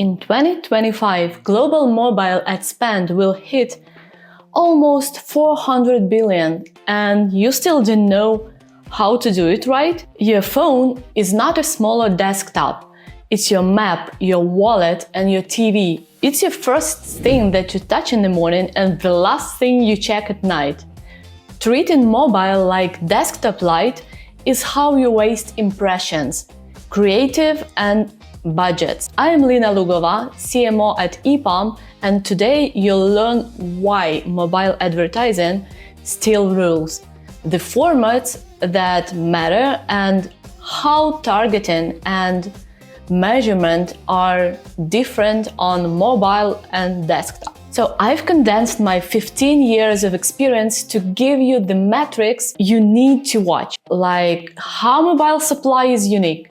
in 2025, global mobile ad spend will hit almost 400 billion, and you still don't know how to do it right? Your phone is not a smaller desktop. It's your map, your wallet, and your TV. It's your first thing that you touch in the morning and the last thing you check at night. Treating mobile like desktop lite is how you waste impressions, creative and budgets. I am Lina Lugova, CMO at Epom, and today you'll learn why mobile advertising still rules, the formats that matter, and how targeting and measurement are different on mobile and desktop. So I've condensed my 15 years of experience to give you the metrics you need to watch, like how mobile supply is unique,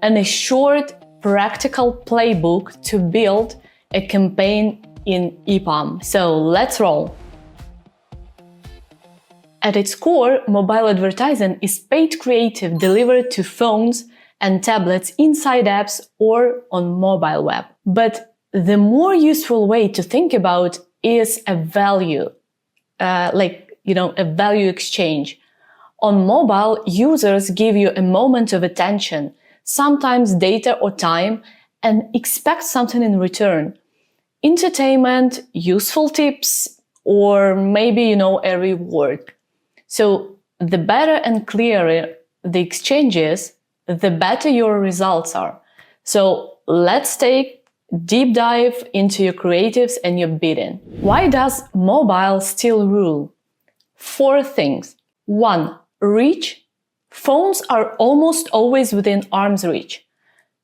and a short, practical playbook to build a campaign in Epom. So let's roll. At its core, mobile advertising is paid creative delivered to phones and tablets inside apps or on mobile web. But the more useful way to think about is a value, a value exchange. On mobile, users give you a moment of attention, sometimes data or time, and expect something in return. Entertainment, useful tips, or maybe, a reward. So the better and clearer the exchange is, the better your results are. So let's take deep dive into your creatives and your bidding. Why does mobile still rule? 4 things. 1. Reach. Phones are almost always within arm's reach.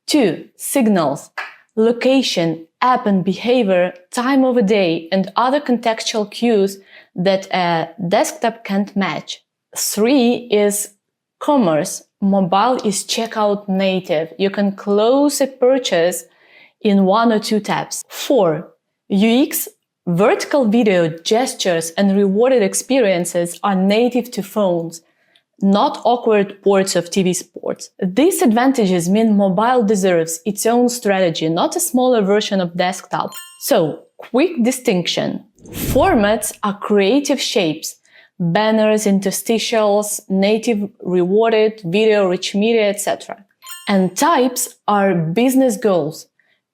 2. Signals. Location, app and behavior, time of a day, and other contextual cues that a desktop can't match. 3 is commerce. Mobile is checkout native. You can close a purchase in 1 or 2 taps. 4. UX, vertical video, gestures, and rewarded experiences are native to phones, not awkward ports of TV sports. These advantages mean mobile deserves its own strategy, not a smaller version of desktop. So, quick distinction. Formats are creative shapes, banners, interstitials, native rewarded, video, rich media, etc. And types are business goals,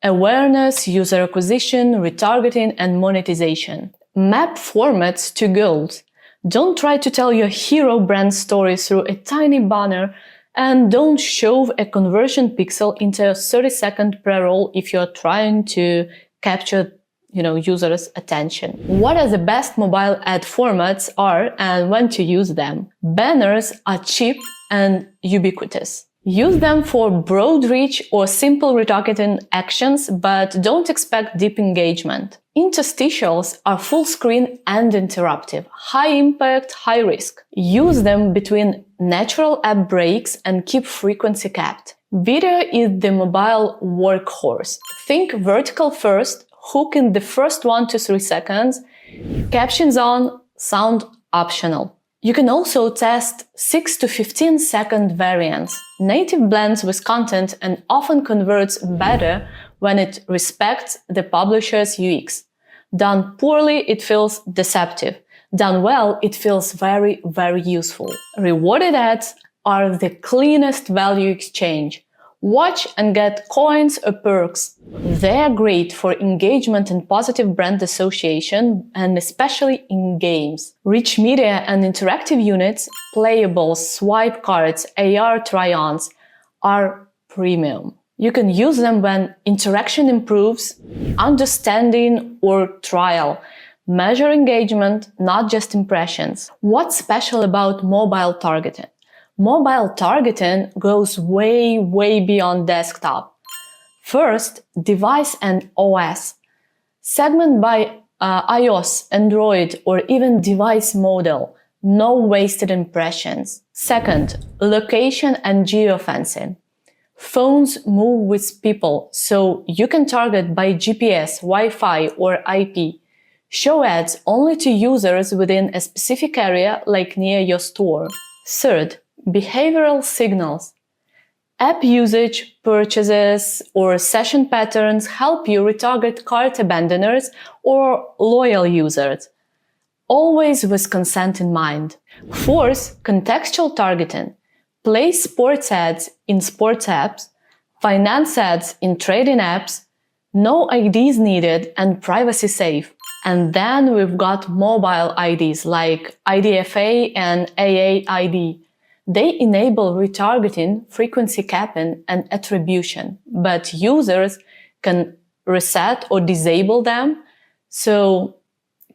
awareness, user acquisition, retargeting, and monetization. Map formats to goals. Don't try to tell your hero brand story through a tiny banner, and don't shove a conversion pixel into a 30-second pre-roll if you're trying to capture users' attention. What are the best mobile ad formats are and when to use them? Banners are cheap and ubiquitous. Use them for broad reach or simple retargeting actions, but don't expect deep engagement. Interstitials are full screen and interruptive, high impact, high risk. Use them between natural app breaks and keep frequency capped. Video is the mobile workhorse. Think vertical first, hook in the first 1 to 3 seconds, captions on, sound optional. You can also test 6 to 15 second variants. Native blends with content and often converts better when it respects the publisher's UX. Done poorly, it feels deceptive. Done well, it feels very, very useful. Rewarded ads are the cleanest value exchange. Watch and get coins or perks. They're great for engagement and positive brand association, and especially in games. Rich media and interactive units, playables, swipe cards, AR try-ons are premium. You can use them when interaction improves, understanding, or trial. Measure engagement, not just impressions. What's special about mobile targeting? Mobile targeting goes way, way beyond desktop. First, device and OS. Segment by iOS, Android, or even device model. No wasted impressions. Second, location and geofencing. Phones move with people, so you can target by GPS, Wi-Fi, or IP. Show ads only to users within a specific area, like near your store. Third, behavioral signals. App usage, purchases, or session patterns help you retarget cart abandoners or loyal users, always with consent in mind. Fourth, contextual targeting. Place sports ads in sports apps, finance ads in trading apps, no IDs needed and privacy safe. And then we've got mobile IDs like IDFA and AAID. They enable retargeting, frequency capping, and attribution, but users can reset or disable them, so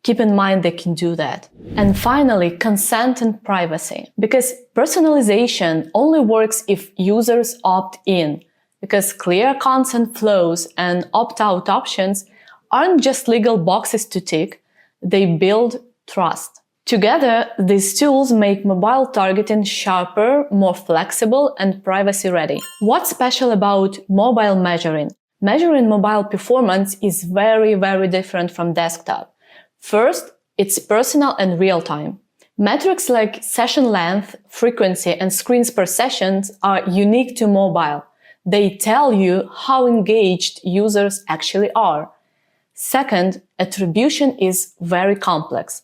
keep in mind they can do that. And finally, consent and privacy. Because personalization only works if users opt in, because clear consent flows and opt-out options aren't just legal boxes to tick, they build trust. Together, these tools make mobile targeting sharper, more flexible, and privacy-ready. What's special about mobile measuring? Measuring mobile performance is very, very different from desktop. First, it's personal and real-time. Metrics like session length, frequency, and screens per session are unique to mobile. They tell you how engaged users actually are. Second, attribution is very complex.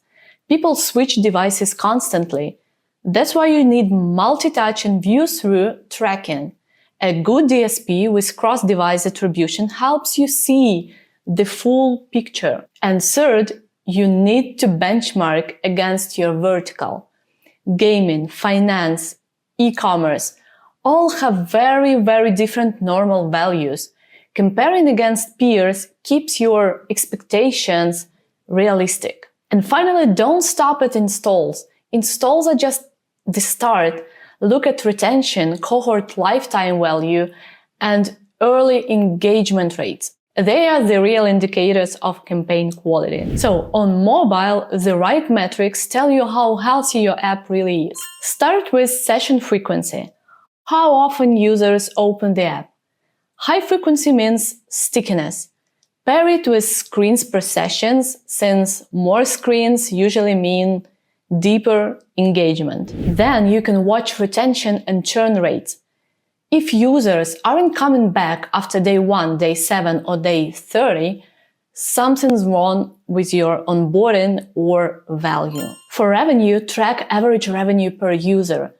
People switch devices constantly. That's why you need multi-touch and view-through tracking. A good DSP with cross-device attribution helps you see the full picture. And third, you need to benchmark against your vertical. Gaming, finance, e-commerce all have very, very different normal values. Comparing against peers keeps your expectations realistic. And finally, don't stop at installs. Installs are just the start. Look at retention, cohort lifetime value, and early engagement rates. They are the real indicators of campaign quality. So, on mobile, the right metrics tell you how healthy your app really is. Start with session frequency. How often users open the app? High frequency means stickiness. Pair it with screens per sessions, since more screens usually mean deeper engagement. Then you can watch retention and churn rates. If users aren't coming back after day 1, day 7, or day 30, something's wrong with your onboarding or value. For revenue, track average revenue per user.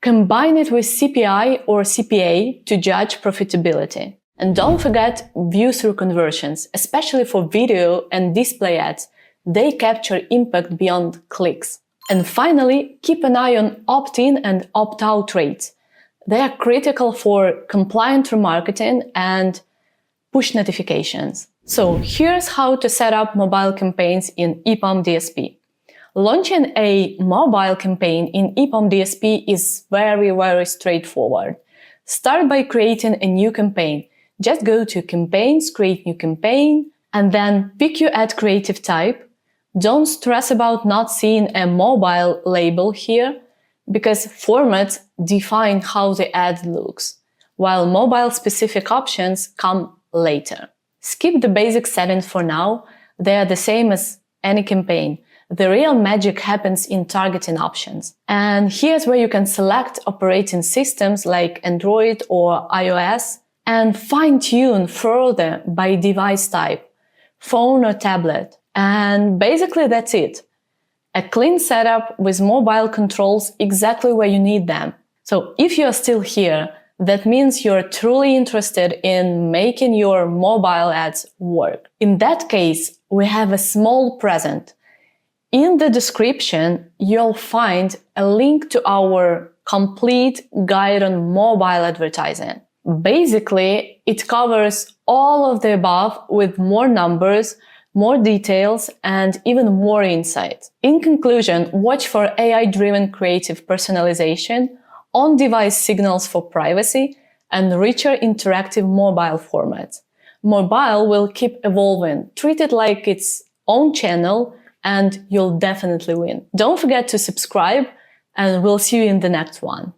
Combine it with CPI or CPA to judge profitability. And don't forget view-through conversions, especially for video and display ads. They capture impact beyond clicks. And finally, keep an eye on opt-in and opt-out rates. They are critical for compliant remarketing and push notifications. So here's how to set up mobile campaigns in Epom DSP. Launching a mobile campaign in Epom DSP is very, very straightforward. Start by creating a new campaign. Just go to Campaigns, Create New Campaign, and then pick your ad creative type. Don't stress about not seeing a mobile label here, because formats define how the ad looks, while mobile-specific options come later. Skip the basic settings for now. They are the same as any campaign. The real magic happens in targeting options. And here's where you can select operating systems like Android or iOS and fine-tune further by device type, phone or tablet. And basically that's it. A clean setup with mobile controls exactly where you need them. So if you're still here, that means you're truly interested in making your mobile ads work. In that case, we have a small present. In the description, you'll find a link to our complete guide on mobile advertising. Basically, it covers all of the above with more numbers, more details, and even more insight. In conclusion, watch for AI-driven creative personalization, on-device signals for privacy, and richer interactive mobile formats. Mobile will keep evolving. Treat it like its own channel, and you'll definitely win. Don't forget to subscribe, and we'll see you in the next one.